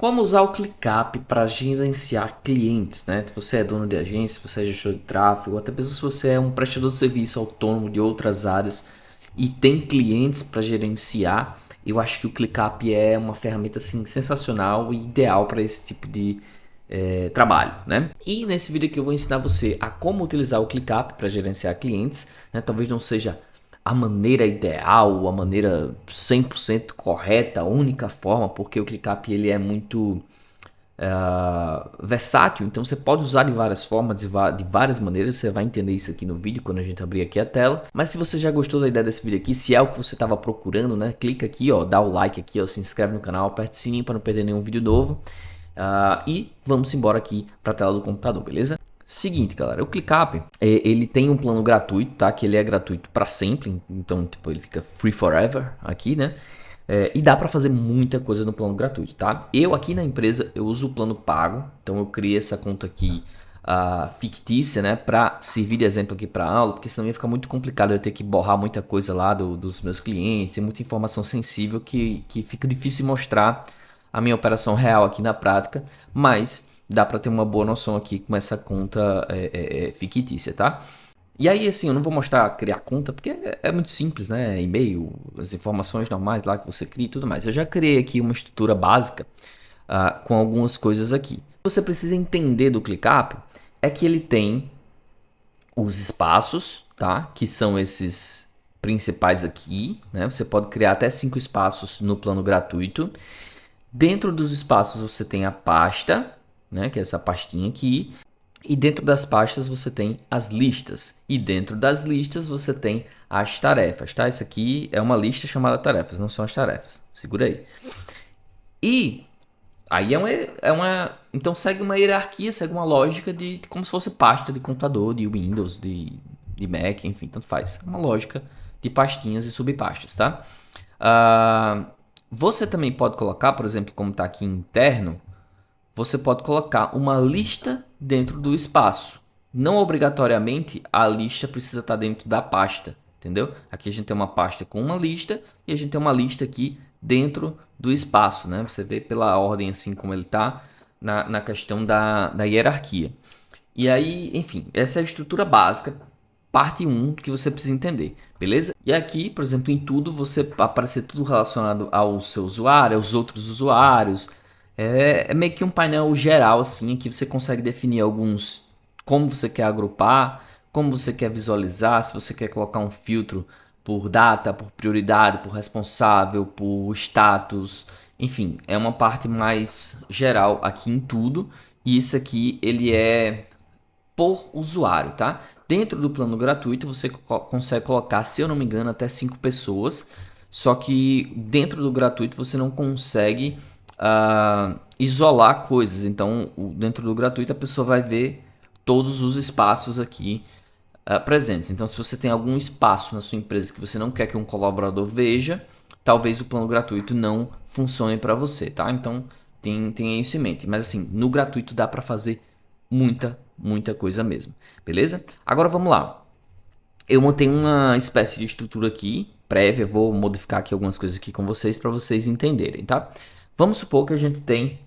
Como usar o ClickUp para gerenciar clientes, né? Se você é dono de agência, se você é gestor de tráfego, ou até mesmo se você é um prestador de serviço autônomo de outras áreas e tem clientes para gerenciar, eu acho que o ClickUp é uma ferramenta assim, sensacional e ideal para esse tipo de trabalho, né? E nesse vídeo aqui eu vou ensinar você a como utilizar o ClickUp para gerenciar clientes, né? Talvez não seja a maneira ideal, a maneira 100% correta, a única forma, porque o ClickUp ele é muito versátil, então você pode usar de várias formas, de várias maneiras, você vai entender isso aqui no vídeo quando a gente abrir aqui a tela. Mas se você já gostou da ideia desse vídeo aqui, se é o que você estava procurando, né, clica aqui, ó, dá o like aqui, ó, se inscreve no canal, aperta o sininho para não perder nenhum vídeo novo. E vamos embora aqui para a tela do computador, beleza? Seguinte, galera, o ClickUp, ele tem um plano gratuito, tá? Que ele é gratuito para sempre, então tipo, ele fica free forever aqui, né? E dá para fazer muita coisa no plano gratuito, tá? Eu aqui na empresa, eu uso o plano pago, então eu criei essa conta aqui fictícia, né? Para servir de exemplo aqui para aula, porque senão ia ficar muito complicado eu ter que borrar muita coisa lá dos meus clientes, e muita informação sensível que fica difícil mostrar a minha operação real aqui na prática, mas dá para ter uma boa noção aqui com essa conta fictícia, tá? E aí, assim, eu não vou mostrar criar conta, porque é muito simples, né? E-mail, as informações normais lá que você cria e tudo mais. Eu já criei aqui uma estrutura básica com algumas coisas aqui. O que você precisa entender do ClickUp é que ele tem os espaços, tá? Que são esses principais aqui, né? Você pode criar até 5 espaços no plano gratuito. Dentro dos espaços você tem a pasta, né, que é essa pastinha aqui, e dentro das pastas você tem as listas, e dentro das listas você tem as tarefas, tá? Isso aqui é uma lista chamada tarefas, não são as tarefas, segura aí. E aí então segue uma hierarquia, segue uma lógica de como se fosse pasta de computador, de Windows, de Mac, enfim, tanto faz. Uma lógica de pastinhas e subpastas, tá? Você também pode colocar, por exemplo, como está aqui interno, você pode colocar uma lista dentro do espaço. Não obrigatoriamente a lista precisa estar dentro da pasta, entendeu? Aqui a gente tem uma pasta com uma lista e a gente tem uma lista aqui dentro do espaço, né? Você vê pela ordem assim como ele está na questão da hierarquia. E aí, enfim, essa é a estrutura básica, parte 1 que você precisa entender, beleza? E aqui, por exemplo, em tudo, você aparecer tudo relacionado ao seu usuário, aos outros usuários. É meio que um painel geral, assim, que você consegue definir alguns, como você quer agrupar, como você quer visualizar, se você quer colocar um filtro por data, por prioridade, por responsável, por status, enfim, é uma parte mais geral aqui em tudo. E isso aqui, ele é por usuário, tá? Dentro do plano gratuito você consegue colocar, se eu não me engano, até 5 pessoas. Só que dentro do gratuito você não consegue isolar coisas. Então, dentro do gratuito a pessoa vai ver todos os espaços aqui presentes. Então, se você tem algum espaço na sua empresa que você não quer que um colaborador veja, talvez o plano gratuito não funcione para você, tá? Então, tenha isso em mente. Mas assim, no gratuito dá para fazer muita coisa mesmo, beleza? Agora vamos lá. Eu montei uma espécie de estrutura aqui prévia, vou modificar aqui algumas coisas aqui com vocês para vocês entenderem, tá? Vamos supor que a gente tem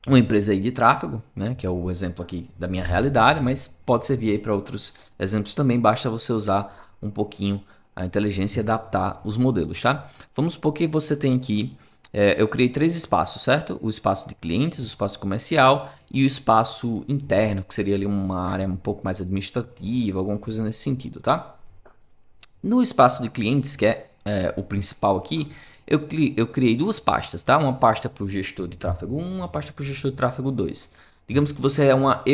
uma empresa aí de tráfego, né, que é o exemplo aqui da minha realidade, mas pode servir aí para outros exemplos também, basta você usar um pouquinho a inteligência e adaptar os modelos, tá? Vamos supor que você tem aqui, eu criei 3 espaços, certo? O espaço de clientes, o espaço comercial e o espaço interno, que seria ali uma área um pouco mais administrativa, alguma coisa nesse sentido, tá? No espaço de clientes, que é o principal aqui, eu criei 2 pastas, tá? Uma pasta para o gestor de tráfego 1, uma pasta para o gestor de tráfego 2. Digamos que você é uma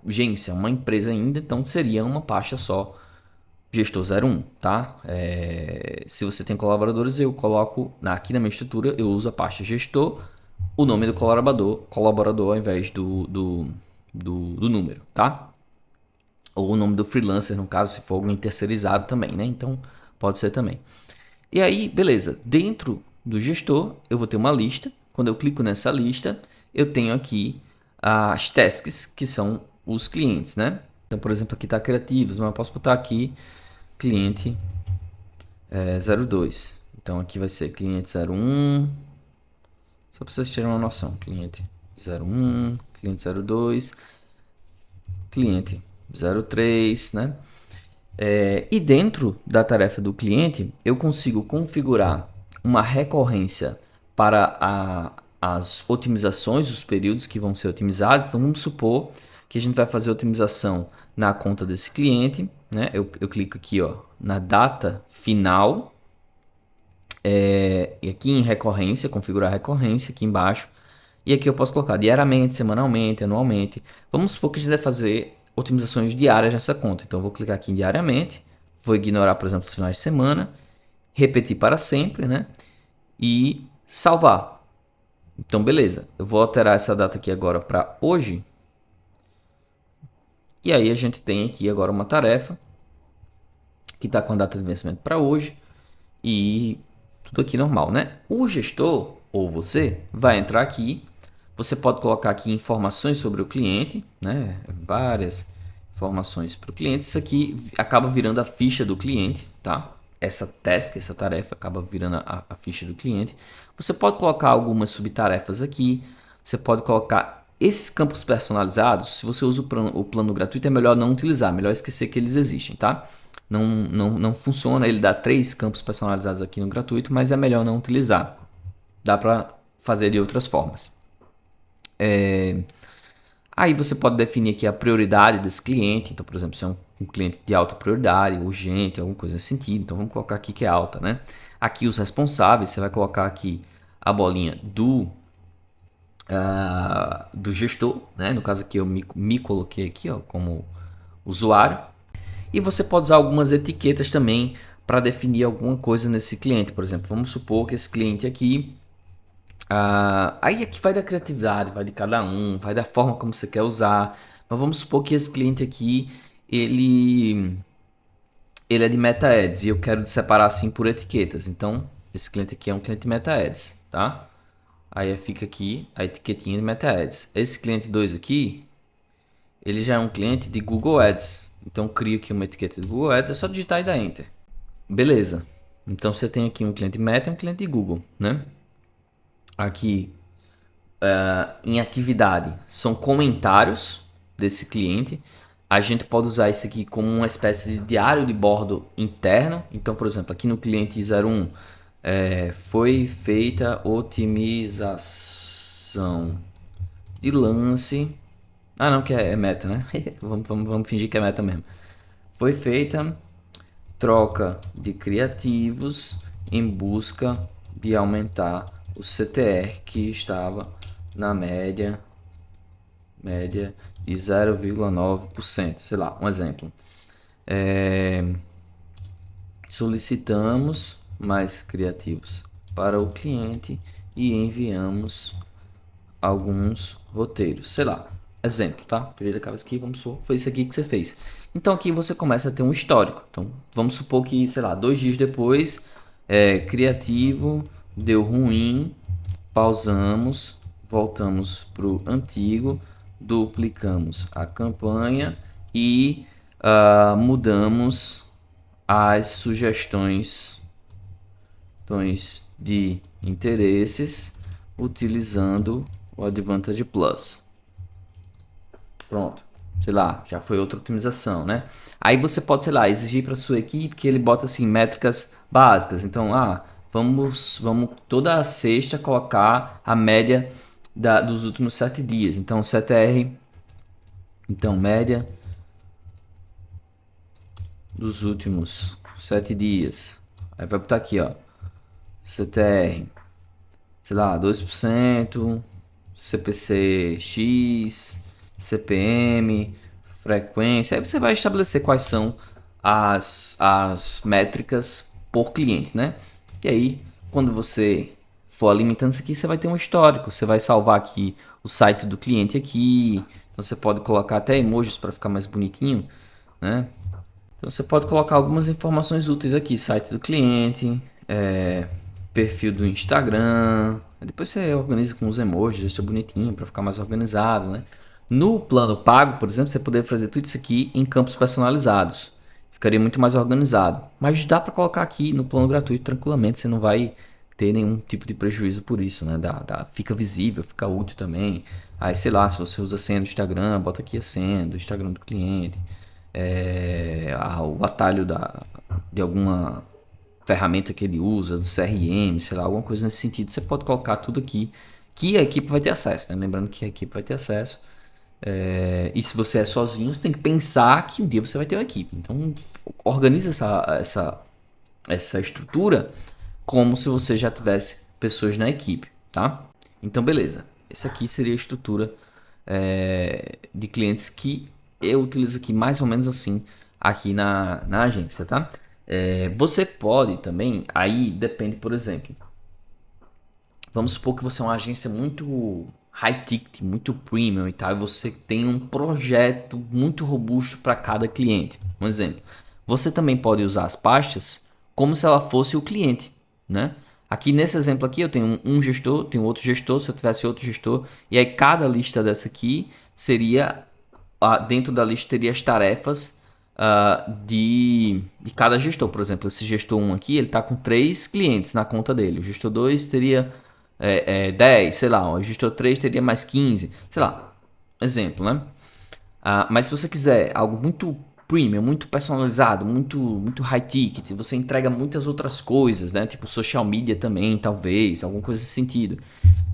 agência, uma empresa ainda, então seria uma pasta só, gestor 01, tá? Se você tem colaboradores, eu coloco aqui na minha estrutura, eu uso a pasta gestor, o nome do colaborador ao invés do número, tá? Ou o nome do freelancer, no caso, se for alguém terceirizado também, né? Então, pode ser também. E aí, beleza. Dentro do gestor, eu vou ter uma lista. Quando eu clico nessa lista, eu tenho aqui as tasks, que são os clientes, né? Então, por exemplo, aqui está criativos, mas eu posso botar aqui cliente 02. Então, aqui vai ser cliente 01, Só para vocês terem uma noção. Cliente 01, cliente 02, cliente 03, né? E dentro da tarefa do cliente, eu consigo configurar uma recorrência para as otimizações, os períodos que vão ser otimizados. Então, vamos supor que a gente vai fazer a otimização na conta desse cliente, né? Eu clico aqui, ó, na data final, e aqui em recorrência, configurar recorrência aqui embaixo. E aqui eu posso colocar diariamente, semanalmente, anualmente. Vamos supor que a gente vai fazer otimizações diárias nessa conta. Então eu vou clicar aqui em diariamente, vou ignorar, por exemplo, os finais de semana, repetir para sempre, né? E salvar. Então beleza, eu vou alterar essa data aqui agora para hoje. E aí a gente tem aqui agora uma tarefa que está com a data de vencimento para hoje e tudo aqui normal, né? O gestor ou você vai entrar aqui. Você pode colocar aqui informações sobre o cliente, né? Várias informações para o cliente. Isso aqui acaba virando a ficha do cliente, tá? Essa task, essa tarefa acaba virando a ficha do cliente. Você pode colocar algumas subtarefas aqui. Você pode colocar esses campos personalizados. Se você usa o plano gratuito, é melhor não utilizar, melhor esquecer que eles existem, tá? Não funciona, ele dá 3 campos personalizados aqui no gratuito, mas é melhor não utilizar. Dá para fazer de outras formas. Aí você pode definir aqui a prioridade desse cliente. Então, por exemplo, se é um cliente de alta prioridade, urgente, alguma coisa nesse sentido, então vamos colocar aqui que é alta, né? Aqui os responsáveis, você vai colocar aqui a bolinha do gestor, né? No caso aqui eu me coloquei aqui, ó, como usuário. E você pode usar algumas etiquetas também para definir alguma coisa nesse cliente. Por exemplo, vamos supor que esse cliente aqui, aí aqui vai da criatividade, vai de cada um, vai da forma como você quer usar. Mas vamos supor que esse cliente aqui, ele é de Meta Ads e eu quero separar assim por etiquetas. Então, esse cliente aqui é um cliente de Meta Ads, tá? Aí fica aqui a etiquetinha de Meta Ads. Esse cliente 2 aqui, ele já é um cliente de Google Ads. Então, crio aqui uma etiqueta de Google Ads, é só digitar e dar Enter. Beleza. Então, você tem aqui um cliente Meta e um cliente de Google, né? Aqui, em atividade, são comentários desse cliente. A gente pode usar isso aqui como uma espécie de diário de bordo interno. Então, por exemplo, aqui no cliente 01, foi feita otimização de lance. Não, que é meta, né? vamos fingir que é meta mesmo. Foi feita troca de criativos em busca de aumentar o CTR, que estava na média de 0,9%. Sei lá, um exemplo. Solicitamos mais criativos para o cliente e enviamos alguns roteiros. Sei lá, exemplo, tá? Tirei da cabeça aqui, vamos supor, foi isso aqui que você fez. Então aqui você começa a ter um histórico. Então vamos supor que, sei lá, 2 dias depois, criativo deu ruim, pausamos, voltamos para o antigo, duplicamos a campanha e mudamos as sugestões de interesses utilizando o Advantage Plus. Pronto, sei lá, já foi outra otimização, né? Aí você pode, sei lá, exigir para sua equipe que ele bota assim métricas básicas. Então, vamos toda sexta colocar a média dos últimos 7 dias. Então, CTR, então média dos últimos 7 dias. Aí vai botar aqui, ó, CTR, sei lá, 2%, CPC X, CPM, frequência. Aí você vai estabelecer quais são as métricas por cliente, né? E aí, quando você for alimentando isso aqui, você vai ter um histórico. Você vai salvar aqui o site do cliente aqui. Então você pode colocar até emojis para ficar mais bonitinho, né? Então você pode colocar algumas informações úteis aqui, site do cliente, perfil do Instagram. Depois você organiza com os emojis, deixa bonitinho para ficar mais organizado, né? No plano pago, por exemplo, você poderia fazer tudo isso aqui em campos personalizados. Ficaria muito mais organizado. Mas dá para colocar aqui no plano gratuito tranquilamente, você não vai ter nenhum tipo de prejuízo por isso, né? Fica visível, fica útil também. Aí, sei lá, se você usa a senha do Instagram, bota aqui a senha do Instagram do cliente. O atalho de alguma ferramenta que ele usa, do CRM, sei lá, alguma coisa nesse sentido. Você pode colocar tudo aqui que a equipe vai ter acesso, né? Lembrando que a equipe vai ter acesso. E se você é sozinho, você tem que pensar que um dia você vai ter uma equipe. Então, organiza essa estrutura como se você já tivesse pessoas na equipe, tá? Então, beleza. Essa aqui seria a estrutura de clientes que eu utilizo aqui mais ou menos assim aqui na agência, tá? Você pode também, aí depende, por exemplo, vamos supor que você é uma agência muito high ticket, muito premium e tal, e você tem um projeto muito robusto para cada cliente. Um exemplo, você também pode usar as pastas como se ela fosse o cliente, né? Aqui nesse exemplo aqui eu tenho um gestor, tenho outro gestor, se eu tivesse outro gestor, e aí cada lista dessa aqui seria, dentro da lista teria as tarefas de cada gestor. Por exemplo, esse gestor 1 aqui, ele está com 3 clientes na conta dele. O gestor 2 teria 10, sei lá. O gestor 3 teria mais 15, sei lá. Exemplo, né? Mas se você quiser algo muito premium, muito personalizado, muito high ticket, você entrega muitas outras coisas, né? Tipo social media também, talvez, alguma coisa nesse sentido.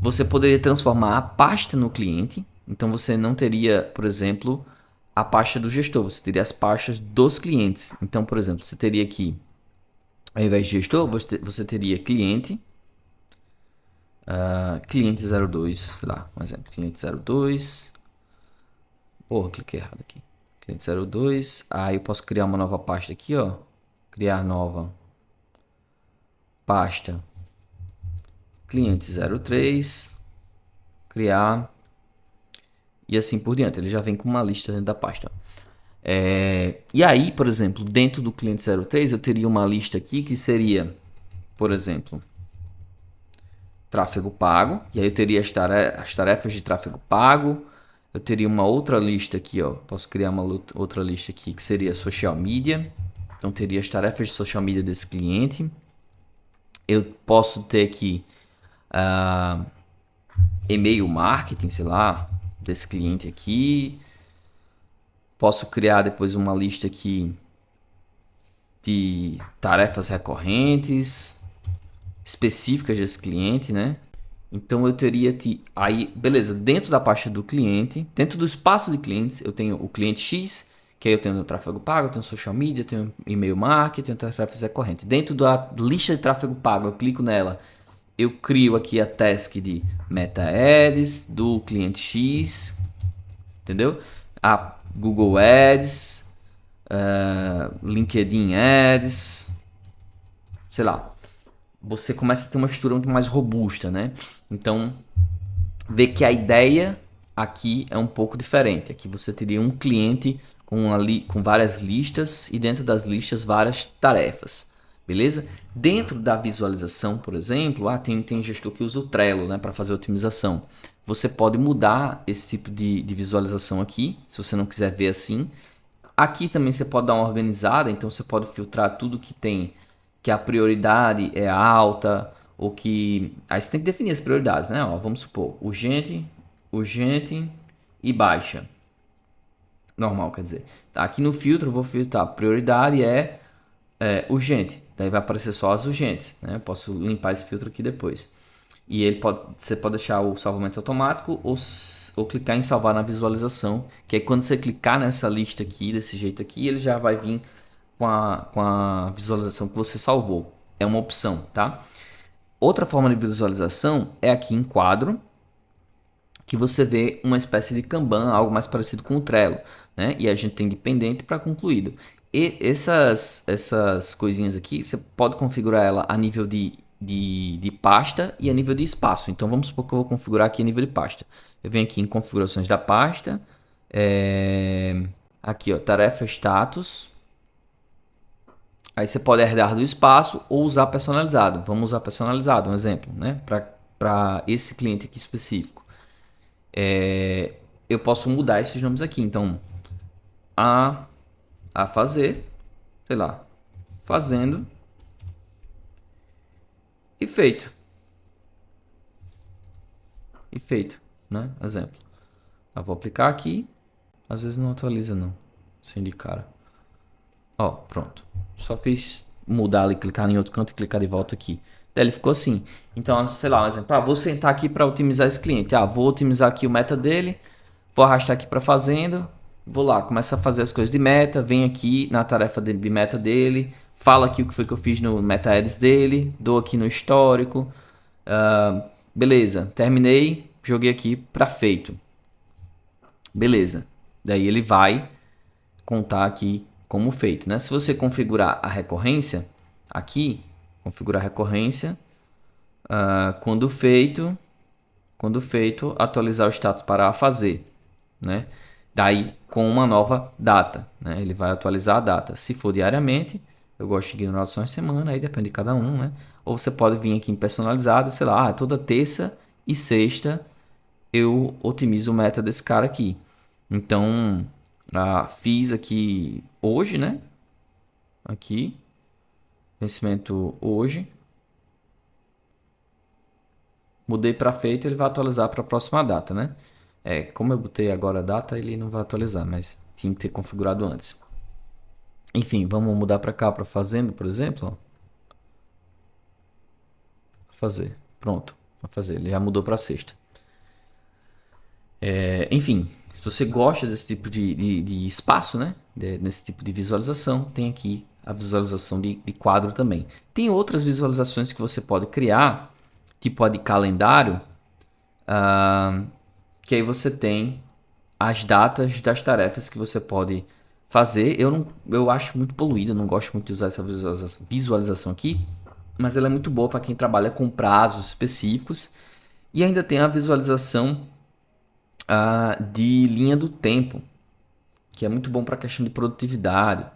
Você poderia transformar a pasta no cliente. Então você não teria, por exemplo, a pasta do gestor, você teria as pastas dos clientes. Então, por exemplo, você teria aqui, ao invés de gestor, você teria cliente, cliente 02, sei lá, um exemplo, cliente 02. Porra, cliquei errado aqui. Cliente 02. Aí eu posso criar uma nova pasta aqui, ó. Criar nova pasta. Cliente 03. Criar. E assim por diante. Ele já vem com uma lista dentro da pasta. E aí, por exemplo, dentro do cliente 03, eu teria uma lista aqui que seria, por exemplo, tráfego pago. E aí eu teria as tarefas de tráfego pago. Eu teria uma outra lista aqui, ó. Posso criar uma outra lista aqui que seria social media. Então teria as tarefas de social media desse cliente. Eu posso ter aqui e-mail marketing, sei lá, desse cliente aqui. Posso criar depois uma lista aqui de tarefas recorrentes específicas desse cliente, né? Então eu teria aí, beleza, dentro da pasta do cliente, dentro do espaço de clientes, eu tenho o cliente X, que aí eu tenho o tráfego pago, eu tenho social media, eu tenho e-mail marketing, eu tenho tarefas recorrentes. Dentro da lista de tráfego pago, eu clico nela, eu crio aqui a task de Meta Ads do cliente X, entendeu? A Google Ads, LinkedIn Ads, sei lá. Você começa a ter uma estrutura muito mais robusta, né? Então, vê que a ideia aqui é um pouco diferente. Aqui você teria um cliente com várias listas e dentro das listas várias tarefas, beleza? Dentro da visualização, por exemplo, tem gestor que usa o Trello, né, para fazer otimização. Você pode mudar esse tipo de visualização aqui, se você não quiser ver assim. Aqui também você pode dar uma organizada, então você pode filtrar tudo que a prioridade é alta, ou que... Aí você tem que definir as prioridades, né? Ó, vamos supor, urgente e baixa. Normal, quer dizer. Aqui no filtro eu vou filtrar, prioridade é urgente. Daí vai aparecer só as urgentes, né? Eu posso limpar esse filtro aqui depois. E você pode deixar o salvamento automático ou clicar em salvar na visualização, que é quando você clicar nessa lista aqui, desse jeito aqui, ele já vai vir com a visualização que você salvou. É uma opção, tá? Outra forma de visualização é aqui em quadro, que você vê uma espécie de Kanban, algo mais parecido com o Trello, né? E a gente tem dependente para concluído. E essas coisinhas aqui, você pode configurar ela a nível de pasta e a nível de espaço. Então vamos supor que eu vou configurar aqui a nível de pasta. Eu venho aqui em configurações da pasta, aqui ó, tarefa status. Aí você pode herdar do espaço ou usar personalizado. Vamos usar personalizado, um exemplo, né? Para esse cliente aqui específico. Eu posso mudar esses nomes aqui. Então, a fazer, sei lá, fazendo e feito. e feito, né? Exemplo. Eu vou aplicar aqui, às vezes não atualiza não, assim de cara. Ó, pronto. Só fiz mudar ali, clicar em outro canto e clicar de volta aqui. Daí ele ficou assim. Então, sei lá, um exemplo. Vou sentar aqui para otimizar esse cliente. Vou otimizar aqui o meta dele. Vou arrastar aqui para fazenda. Vou lá, começa a fazer as coisas de meta. Vem aqui na tarefa de meta dele. Fala aqui o que foi que eu fiz no meta ads dele. Dou aqui no histórico. Beleza, terminei. Joguei aqui para feito. Beleza. Daí ele vai contar aqui como feito, né? Se você configurar a recorrência, aqui, configurar a recorrência, quando feito, atualizar o status para a fazer, né? Daí com uma nova data, né? Ele vai atualizar a data. Se for diariamente, eu gosto de ignorar só em semana, aí depende de cada um, né? Ou você pode vir aqui em personalizado, sei lá, toda terça e sexta eu otimizo o meta desse cara aqui. Então, fiz aqui hoje, né? Aqui, vencimento hoje. Mudei para feito, ele vai atualizar para a próxima data, né? Como eu botei agora a data, ele não vai atualizar, mas tinha que ter configurado antes. Enfim, vamos mudar para cá, para fazenda, por exemplo. Fazer, pronto, vai fazer. Ele já mudou para sexta. Enfim, se você gosta desse tipo de espaço, né? Nesse tipo de visualização, tem aqui a visualização de quadro também. Tem outras visualizações que você pode criar, tipo a de calendário, que aí você tem as datas das tarefas que você pode fazer. Eu acho muito poluído, eu não gosto muito de usar essa visualização aqui, mas ela é muito boa para quem trabalha com prazos específicos. E ainda tem a visualização de linha do tempo, que é muito bom para a questão de produtividade.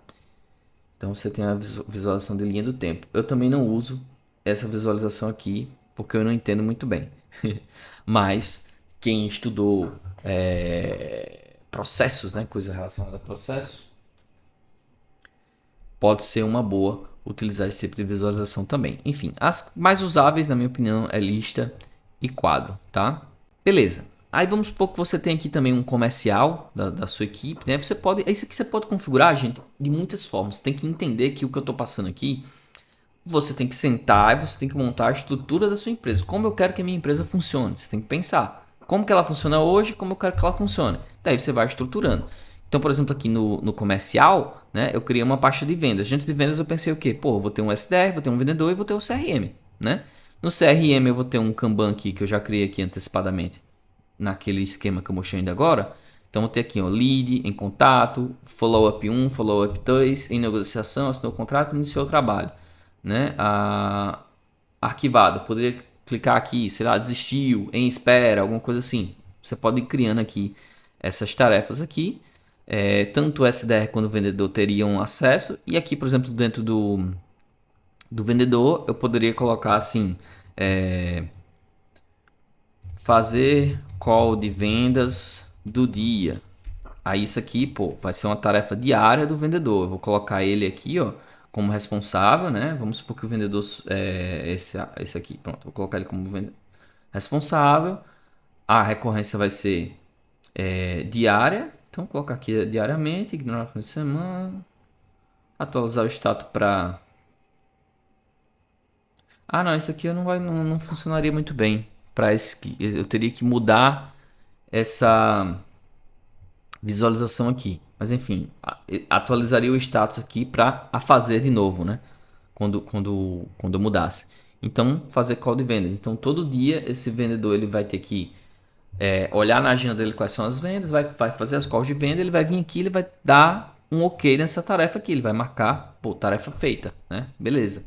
Então você tem a visualização de linha do tempo. Eu também não uso essa visualização aqui porque eu não entendo muito bem. Mas quem estudou processos, né, coisa relacionada a processos, pode ser uma boa utilizar esse tipo de visualização também. Enfim, as mais usáveis, na minha opinião, é lista e quadro, tá? Beleza. Aí vamos supor que você tem aqui também um comercial da sua equipe, né? Isso aqui você pode configurar, gente, de muitas formas. Você tem que entender que o que eu estou passando aqui, você tem que sentar e você tem que montar a estrutura da sua empresa. Como eu quero que a minha empresa funcione? Você tem que pensar. Como que ela funciona hoje, como eu quero que ela funcione. Daí você vai estruturando. Então, por exemplo, aqui no comercial, né, eu criei uma pasta de vendas. Dentro de vendas eu pensei o quê? Pô, eu vou ter um SDR, vou ter um vendedor e vou ter o CRM, né? No CRM eu vou ter um Kanban aqui que eu já criei aqui antecipadamente naquele esquema que eu mostrei ainda agora. Então, vou ter aqui, lead, em contato, follow-up 1, follow-up 2, em negociação, assinou o contrato, iniciou o trabalho, né? Arquivado, poderia clicar aqui, sei lá, desistiu, em espera, alguma coisa assim. Você pode ir criando aqui essas tarefas aqui. Tanto o SDR quanto o vendedor teriam acesso. E aqui, por exemplo, dentro do vendedor, eu poderia colocar assim... fazer call de vendas do dia. Aí isso aqui, pô, vai ser uma tarefa diária do vendedor. Eu vou colocar ele aqui, ó, como responsável, né? Vamos supor que o vendedor esse aqui, pronto, vou colocar ele como responsável. A recorrência vai ser diária. Então, vou colocar aqui diariamente, ignorar o fim de semana. Atualizar o status para... não, isso aqui não funcionaria muito bem. Para esse, eu teria que mudar essa visualização aqui. Mas enfim, atualizaria o status aqui para a fazer de novo, né? Quando eu mudasse. Então, fazer call de vendas. Então, todo dia esse vendedor ele vai ter que olhar na agenda dele quais são as vendas, vai fazer as calls de venda, ele vai vir aqui, ele vai dar um ok nessa tarefa aqui, ele vai marcar, pô, tarefa feita, né? Beleza.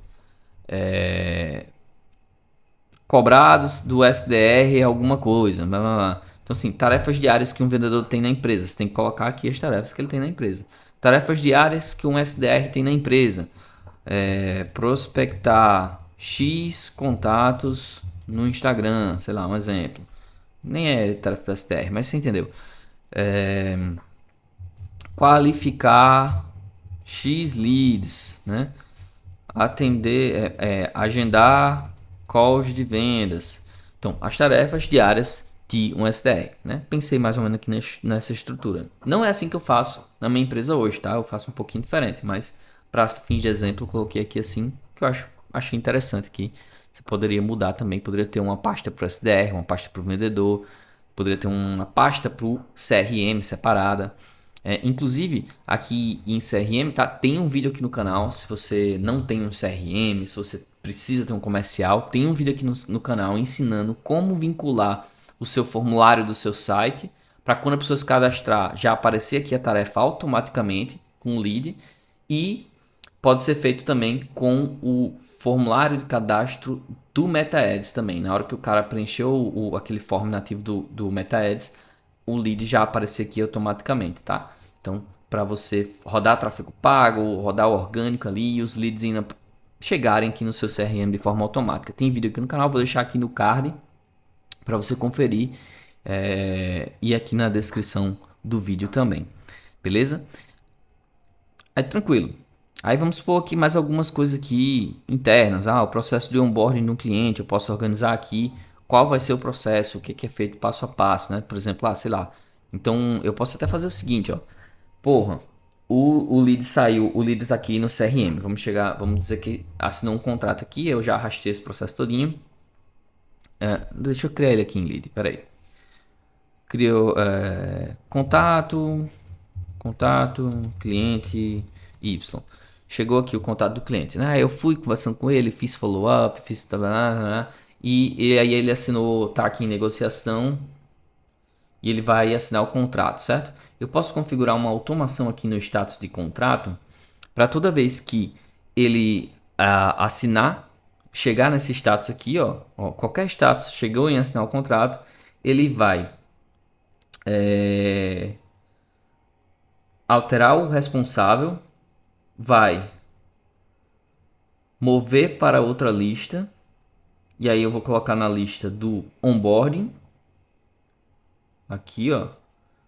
Cobrados do SDR alguma coisa, blá, blá, blá. Então assim, tarefas diárias que um vendedor tem na empresa, você tem que colocar aqui as tarefas que ele tem na empresa. Tarefas diárias que um SDR tem na empresa, prospectar X contatos no Instagram, sei lá, um exemplo. Nem é tarefa do SDR, mas você entendeu. Qualificar X leads, né? Atender, agendar calls de vendas. Então, as tarefas diárias de um SDR, né? Pensei mais ou menos aqui nessa estrutura. Não é assim que eu faço na minha empresa hoje, tá? Eu faço um pouquinho diferente, mas para fins de exemplo, eu coloquei aqui assim, que eu achei interessante aqui. Você poderia mudar também, poderia ter uma pasta para o SDR, uma pasta para o vendedor, poderia ter uma pasta para o CRM separada. Inclusive, aqui em CRM, tá? Tem um vídeo aqui no canal. Se você não tem um CRM, se você precisa ter um comercial, tem um vídeo aqui no canal ensinando como vincular o seu formulário do seu site para quando a pessoa se cadastrar já aparecer aqui a tarefa automaticamente com o lead, e pode ser feito também com o formulário de cadastro do MetaAds também. Na hora que o cara preencheu aquele form nativo do MetaAds, o lead já aparecer aqui automaticamente, tá? Então, para você rodar tráfego pago, rodar o orgânico ali e os leads ainda chegarem aqui no seu CRM de forma automática. Tem vídeo aqui no canal, vou deixar aqui no card para você conferir, e aqui na descrição do vídeo também, beleza? Aí tranquilo. Aí vamos supor aqui mais algumas coisas aqui internas. O processo de onboarding de um cliente, eu posso organizar aqui qual vai ser o processo, o que é feito passo a passo, né? Por exemplo, sei lá. Então eu posso até fazer o seguinte, ó. Porra, o lead saiu, o lead tá aqui no CRM. Vamos dizer que assinou um contrato aqui, eu já arrastei esse processo todinho. Deixa eu criar ele aqui em lead, peraí. Criou contato, cliente Y. Chegou aqui o contato do cliente, né? Eu fui conversando com ele, fiz follow-up, e aí ele assinou, tá aqui em negociação, e ele vai assinar o contrato, certo? Eu posso configurar uma automação aqui no status de contrato para toda vez que ele assinar, chegar nesse status aqui, ó, qualquer status, chegou em assinar o contrato, ele vai alterar o responsável, vai mover para outra lista, e aí eu vou colocar na lista do onboarding, aqui ó,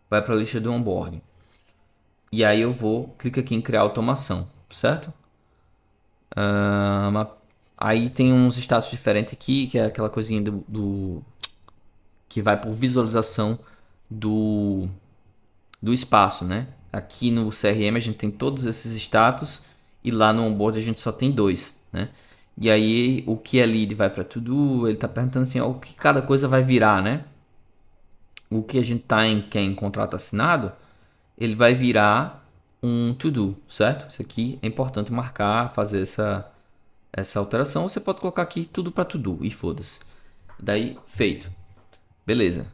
vai para a lista do onboarding, e aí eu clico aqui em criar automação, certo? Aí tem uns status diferentes aqui, que é aquela coisinha que vai por visualização do espaço, né? Aqui no CRM a gente tem todos esses status, e lá no onboard a gente só tem 2, né? E aí o que é lead vai para tudo, ele tá perguntando assim, ó, o que cada coisa vai virar, né? O que a gente quer em contrato assinado, ele vai virar um to-do, certo? Isso aqui é importante marcar, fazer essa alteração. Você pode colocar aqui tudo para to-do e foda-se. Daí, feito. Beleza.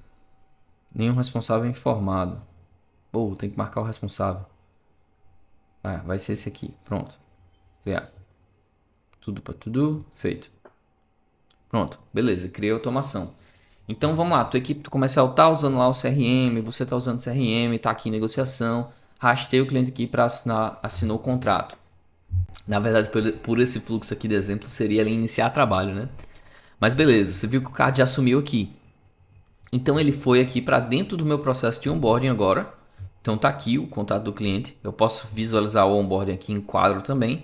Nenhum responsável informado. Pô, tem que marcar o responsável. Vai ser esse aqui. Pronto. Criar. Tudo para to-do. Feito. Pronto. Beleza. Criei automação. Então vamos lá. Tua equipe comercial tá usando lá o CRM. Você tá usando o CRM. Tá aqui em negociação. Rastei o cliente aqui para assinou o contrato. Na verdade, por esse fluxo aqui de exemplo, seria ele iniciar trabalho, né? Mas beleza. Você viu que o card já assumiu aqui. Então ele foi aqui para dentro do meu processo de onboarding agora. Então tá aqui o contato do cliente. Eu posso visualizar o onboarding aqui em quadro também.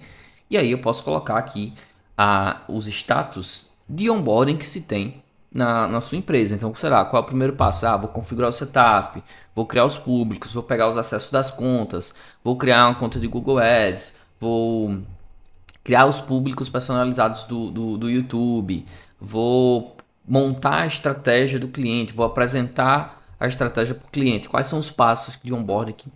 E aí eu posso colocar aqui os status de onboarding que se tem na sua empresa. Então, sei lá, qual é o primeiro passo? Vou configurar o setup, vou criar os públicos, vou pegar os acessos das contas, vou criar uma conta de Google Ads, vou criar os públicos personalizados do YouTube, vou montar a estratégia do cliente, vou apresentar a estratégia para o cliente. Quais são os passos de onboarding que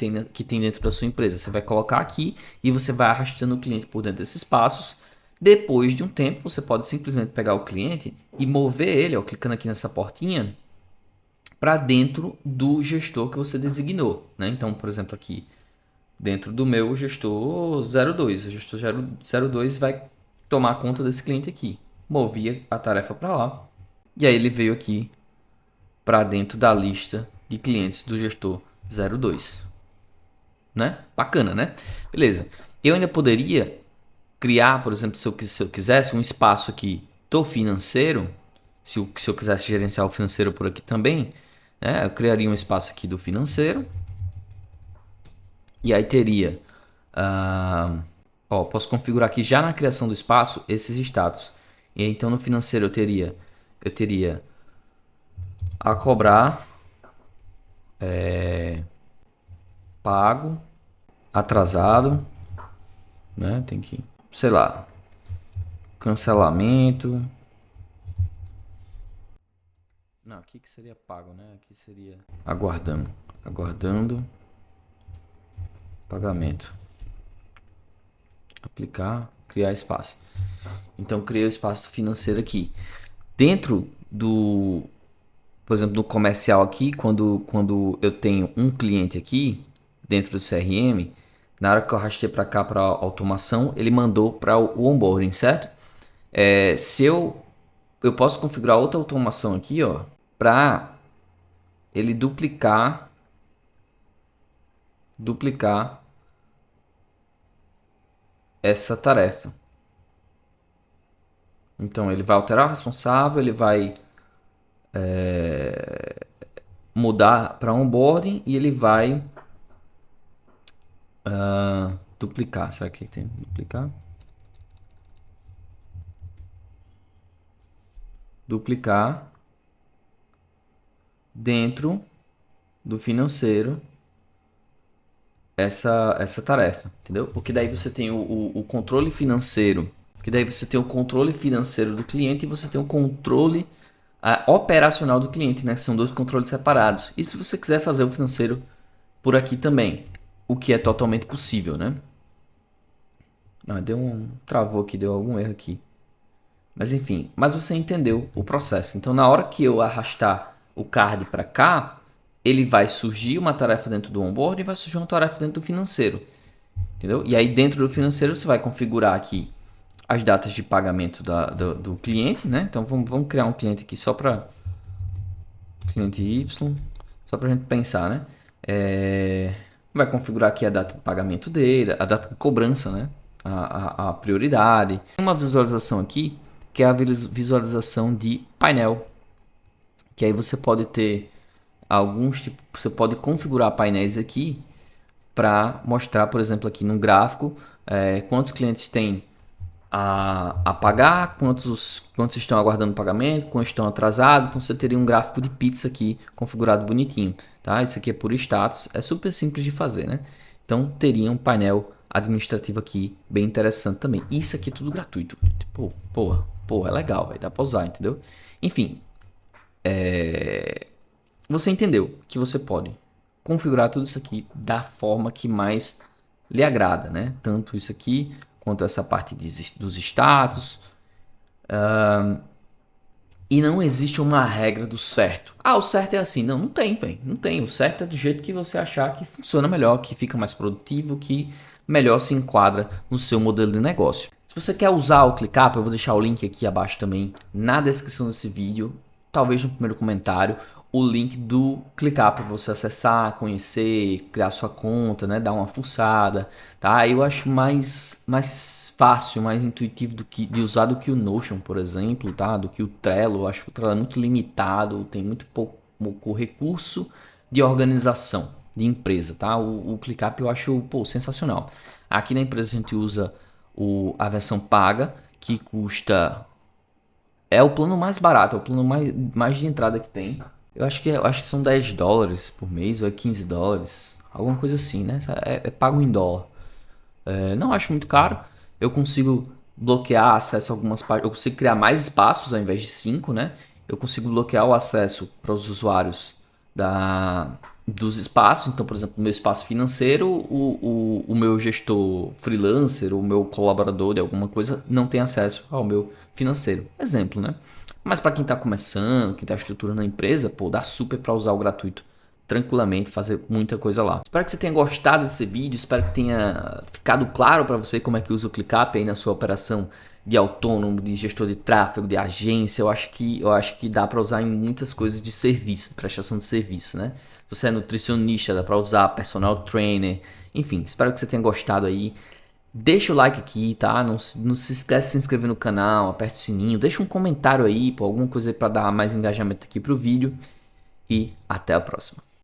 tem dentro da sua empresa? Você vai colocar aqui e você vai arrastando o cliente por dentro desses passos. Depois de um tempo, você pode simplesmente pegar o cliente e mover ele, ó, clicando aqui nessa portinha, para dentro do gestor que você designou, né? Então, por exemplo, aqui dentro do meu gestor 02, o gestor 02 vai tomar conta desse cliente aqui. Movi a tarefa para lá e aí ele veio aqui para dentro da lista de clientes do gestor 02, né? Bacana, né? Beleza. Eu ainda poderia criar, por exemplo, se eu quisesse um espaço aqui do financeiro, se eu quisesse gerenciar o financeiro por aqui também, né? Eu criaria um espaço aqui do financeiro e aí teria, posso configurar aqui já na criação do espaço esses status. E aí, então no financeiro eu teria a cobrar, pago, atrasado, né? Tem que, sei lá, cancelamento. Não, aqui que seria pago, né? Aqui seria aguardando pagamento. Aplicar, criar espaço. Então criei o espaço financeiro aqui. Dentro do, por exemplo, no comercial aqui, quando eu tenho um cliente aqui dentro do CRM, na hora que eu arrastei para cá para automação, ele mandou para o onboarding, certo? Se eu posso configurar outra automação aqui, ó, para ele duplicar essa tarefa. Então ele vai alterar o responsável, ele vai mudar para onboarding e ele vai duplicar. Será que tem duplicar? Duplicar dentro do financeiro essa tarefa, entendeu? Porque daí você tem o controle financeiro, porque daí você tem o controle financeiro do cliente e você tem o controle operacional do cliente, né? São dois controles separados. E se você quiser fazer o financeiro por aqui também, o que é totalmente possível, né? Travou aqui, deu algum erro aqui. Mas enfim, mas você entendeu o processo. Então na hora que eu arrastar o card para cá, ele vai surgir uma tarefa dentro do onboard e vai surgir uma tarefa dentro do financeiro. Entendeu? E aí dentro do financeiro você vai configurar aqui as datas de pagamento do cliente, né? Então vamos criar um cliente aqui só para cliente Y, só para a gente pensar, né? Vai configurar aqui a data de pagamento dele, a data de cobrança, né? A prioridade. Tem uma visualização aqui que é a visualização de painel, que aí você pode ter alguns tipos, você pode configurar painéis aqui para mostrar, por exemplo, aqui no gráfico, quantos clientes têm a pagar, quantos estão aguardando pagamento, quantos estão atrasados. Então você teria um gráfico de pizza aqui configurado bonitinho, tá? Isso aqui é por status, é super simples de fazer, né? Então teria um painel administrativo aqui bem interessante também. Isso aqui é tudo gratuito. Tipo, pô, é legal, vai dar para usar, entendeu? Enfim, você entendeu que você pode configurar tudo isso aqui da forma que mais lhe agrada, né? Tanto isso aqui quanto essa parte dos status. E não existe uma regra do certo. O certo é assim. Não tem, velho. Não tem. O certo é do jeito que você achar que funciona melhor, que fica mais produtivo, que melhor se enquadra no seu modelo de negócio. Se você quer usar o ClickUp, eu vou deixar o link aqui abaixo também na descrição desse vídeo, talvez no primeiro comentário, o link do ClickUp para você acessar, conhecer, criar sua conta, né, dar uma fuçada, tá? Eu acho mais fácil, mais intuitivo de usar do que o Notion, por exemplo, tá? Do que o Trello. Eu acho que o Trello é muito limitado, tem muito pouco recurso de organização de empresa, tá? O ClickUp eu acho, sensacional. Aqui na empresa a gente usa a versão paga, que custa... É o plano mais barato, é o plano mais de entrada que tem. Eu acho que são $10 por mês, ou é $15, alguma coisa assim, né? É pago em dólar. Não acho muito caro. Eu consigo bloquear acesso a algumas páginas. Eu consigo criar mais espaços ao invés de 5, né? Eu consigo bloquear o acesso para os usuários dos espaços. Então, por exemplo, no meu espaço financeiro, o meu gestor freelancer, o meu colaborador de alguma coisa não tem acesso ao meu financeiro. Exemplo, né? Mas para quem está começando, quem está estruturando a empresa, dá super para usar o gratuito tranquilamente, fazer muita coisa lá. Espero que você tenha gostado desse vídeo, espero que tenha ficado claro para você como é que usa o ClickUp aí na sua operação de autônomo, de gestor de tráfego, de agência. Eu acho que dá para usar em muitas coisas de serviço, de prestação de serviço, né? Se você é nutricionista, dá para usar personal trainer, enfim, espero que você tenha gostado aí. Deixa o like aqui, tá? Não se esquece de se inscrever no canal, aperte o sininho, deixa um comentário aí, alguma coisa aí para dar mais engajamento aqui pro vídeo e até a próxima.